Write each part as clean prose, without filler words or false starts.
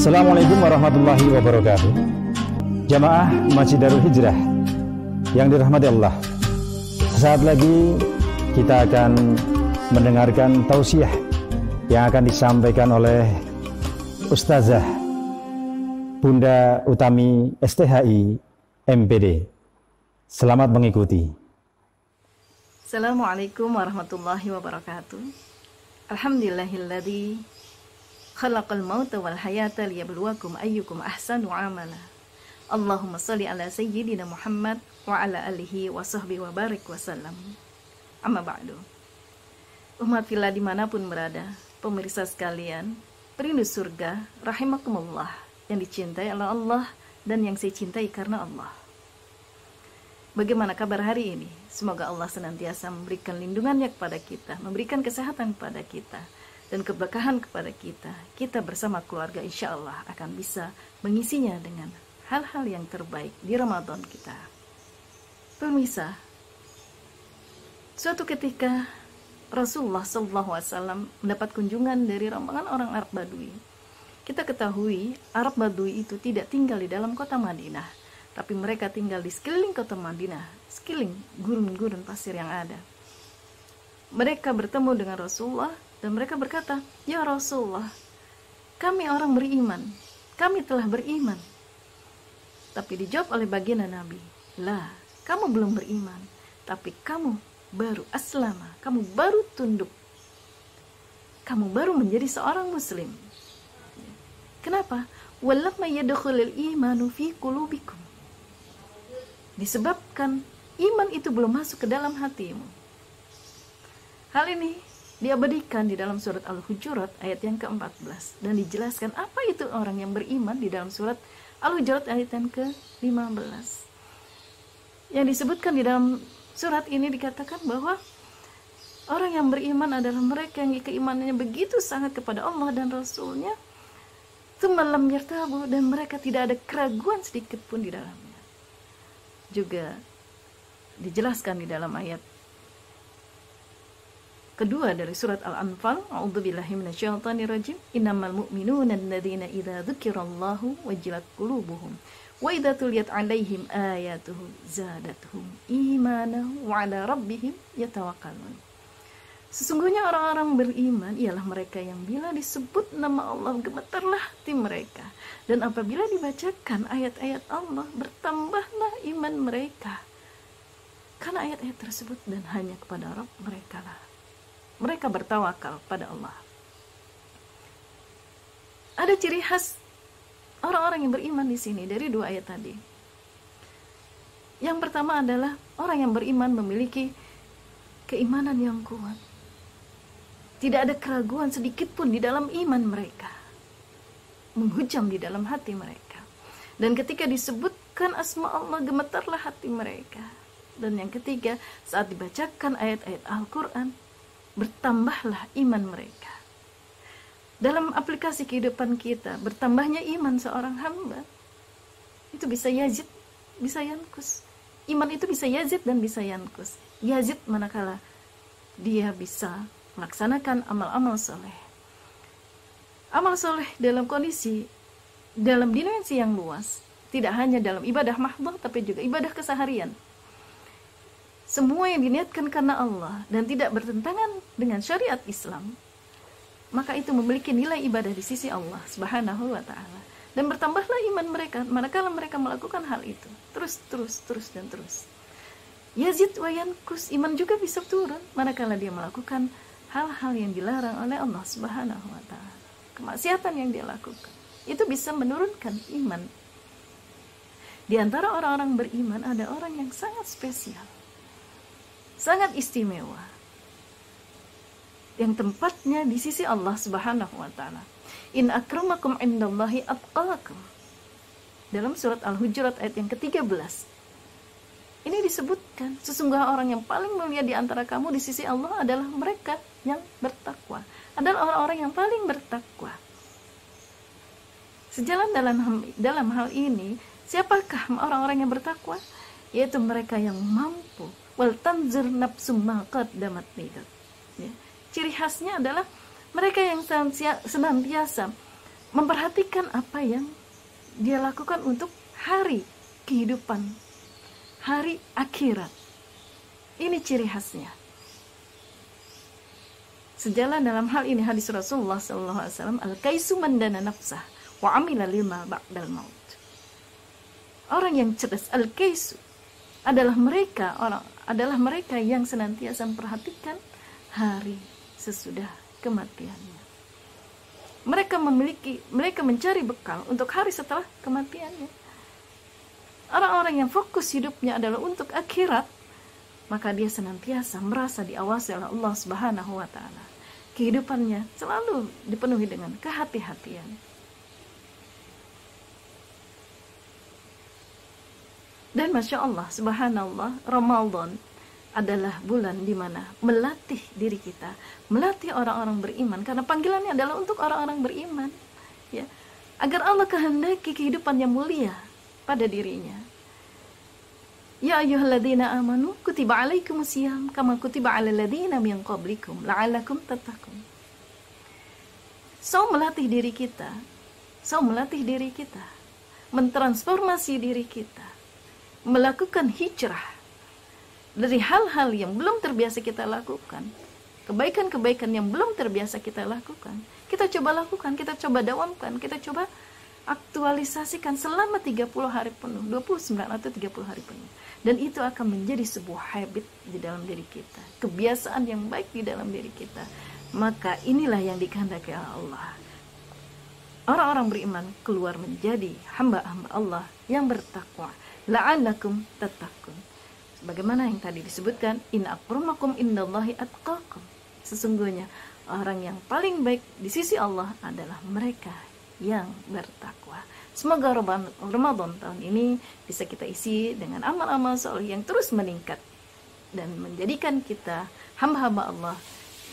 Assalamualaikum warahmatullahi wabarakatuh. Jamaah Masjid Darul Hijrah yang dirahmati Allah, saat lagi kita akan mendengarkan tausiah yang akan disampaikan oleh Ustazah Bunda Utami STHI MPD. Selamat mengikuti. Assalamualaikum warahmatullahi wabarakatuh. Alhamdulillahilladzi khalaqal mauta wal hayata liyabluwakum ayyukum ahsanu amala. Allahumma shalli ala sayyidina Muhammad wa ala alihi wa sahbihi wa barik wasallam. Amma ba'du. Umat fillah dimanapun berada, pemirsa sekalian, perindu surga, rahimakumullah, yang dicintai oleh Allah dan yang saya cintai karena Allah. Bagaimana kabar hari ini? Semoga Allah senantiasa memberikan lindungannya kepada kita, memberikan kesehatan kepada kita, dan keberkahan kepada kita. Kita bersama keluarga insya Allah akan bisa mengisinya dengan hal-hal yang terbaik di Ramadan kita. Pemirsa, suatu ketika Rasulullah SAW mendapat kunjungan dari rombongan orang Arab Badui. Kita ketahui Arab Badui itu tidak tinggal di dalam kota Madinah, tapi mereka tinggal di sekeliling kota Madinah, sekeliling gurun-gurun pasir yang ada. Mereka bertemu dengan Rasulullah dan mereka berkata, "Ya Rasulullah, kami orang beriman, kami telah beriman." Tapi dijawab oleh baginda Nabi, "Lah, kamu belum beriman, tapi kamu baru aslama, kamu baru tunduk, kamu baru menjadi seorang muslim." Kenapa? "Walamma yadkhulul imanu fi qulubikum." Disebabkan iman itu belum masuk ke dalam hatimu. Hal ini diabadikan di dalam surat Al-Hujurat ayat yang ke-14 dan dijelaskan apa itu orang yang beriman di dalam surat Al-Hujurat ayat yang ke-15. Yang disebutkan di dalam surat ini dikatakan bahwa orang yang beriman adalah mereka yang keimanannya begitu sangat kepada Allah dan Rasulnya, tsummalam yartabu, dan mereka tidak ada keraguan sedikit pun di dalamnya. Juga dijelaskan di dalam ayat kedua dari surat Al-Anfal, a'udzubillahi minasyaitonirrajim, innamal mu'minuna alladzina idza dzukirallahu wajilat qulubuhum wa idza tuliyat 'alaihim ayatuhu zadatuhum imanan wa 'ala rabbihim yatawakkalun. Sesungguhnya orang-orang beriman ialah mereka yang bila disebut nama Allah gemetarlah hati mereka, dan apabila dibacakan ayat-ayat Allah bertambahlah iman mereka. Karena ayat-ayat tersebut dan hanya kepada Rabb mereka lah mereka bertawakal pada Allah. Ada ciri khas orang-orang yang beriman di sini dari dua ayat tadi. Yang pertama adalah orang yang beriman memiliki keimanan yang kuat. Tidak ada keraguan sedikit pun di dalam iman mereka, menghujam di dalam hati mereka. Dan ketika disebutkan asma Allah, gemetarlah hati mereka. Dan yang ketiga, saat dibacakan ayat-ayat Al-Quran, bertambahlah iman mereka. Dalam aplikasi kehidupan kita, bertambahnya iman seorang hamba itu bisa yazid, bisa yankus. Iman itu bisa yazid dan bisa yankus. Yazid manakala dia bisa melaksanakan amal-amal soleh. Amal soleh dalam kondisi, dalam dimensi yang luas, tidak hanya dalam ibadah mahdhah, tapi juga ibadah keseharian. Semua yang diniatkan karena Allah dan tidak bertentangan dengan syariat Islam, maka itu memiliki nilai ibadah di sisi Allah Subhanahu wa ta'ala. Dan bertambahlah iman mereka manakala mereka melakukan hal itu. Terus dan terus. Yazid wa yankus, iman juga bisa turun manakala dia melakukan hal-hal yang dilarang oleh Allah Subhanahu wa ta'ala. Kemaksiatan yang dia lakukan itu bisa menurunkan iman. Di antara orang-orang beriman ada orang yang sangat spesial, sangat istimewa, yang tempatnya di sisi Allah Subhanahu wa ta'ala. In akramakum indallahi atqakum. Dalam surat Al-Hujurat ayat yang ke-13. Ini disebutkan, sesungguhnya orang yang paling mulia di antara kamu di sisi Allah adalah mereka yang bertakwa. Adalah orang-orang yang paling bertakwa. Sejalan dalam hal ini, siapakah orang-orang yang bertakwa? Yaitu mereka yang mampu wal tanzur nafsum ma qaddamat lidat. Ciri khasnya adalah mereka yang senantiasa memperhatikan apa yang dia lakukan untuk hari kehidupan, hari akhirat. Ini ciri khasnya. Sejalan dalam hal ini hadis Rasulullah SAW, al-kaisu man dana nafsah wa amila lima ba'dal maut. Orang yang cerdas, al-kaisu, adalah mereka yang senantiasa memperhatikan hari sesudah kematiannya. Mereka mencari bekal untuk hari setelah kematiannya. Orang-orang yang fokus hidupnya adalah untuk akhirat, maka dia senantiasa merasa diawasi oleh Allah Subhanahu wa taala. Kehidupannya selalu dipenuhi dengan kehati-hatian. Dan Masya Allah, Subhanallah, Ramadan adalah bulan di mana melatih diri kita, melatih orang-orang beriman, karena panggilannya adalah untuk orang-orang beriman, ya, agar Allah kehendaki kehidupan yang mulia pada dirinya. Ya ayyuhalladzina amanu kutiba alaikumusiyam kama kutiba alal ladzina min qablikum la'allakum tattaqun. Melatih diri kita, mentransformasi diri kita, melakukan hijrah dari hal-hal yang belum terbiasa kita lakukan, kebaikan-kebaikan yang belum terbiasa kita lakukan, kita coba lakukan, kita coba dawamkan, kita coba aktualisasikan selama 30 hari penuh, 29 atau 30 hari penuh. Dan itu akan menjadi sebuah habit di dalam diri kita, kebiasaan yang baik di dalam diri kita. Maka inilah yang dikehendaki Allah. Orang-orang beriman keluar menjadi hamba-hamba Allah yang bertakwa. La'allakum tattaqun. Sebagaimana yang tadi disebutkan, inna akramakum indallahi atqakum. Sesungguhnya orang yang paling baik di sisi Allah adalah mereka yang bertakwa. Semoga Ramadan tahun ini bisa kita isi dengan amal-amal soleh yang terus meningkat dan menjadikan kita hamba-hamba Allah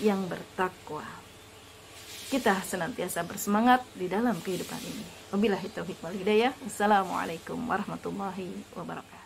yang bertakwa. Kita senantiasa bersemangat di dalam kehidupan ini. Wabillahi taufiq wal hidayah. Wassalamualaikum warahmatullahi wabarakatuh.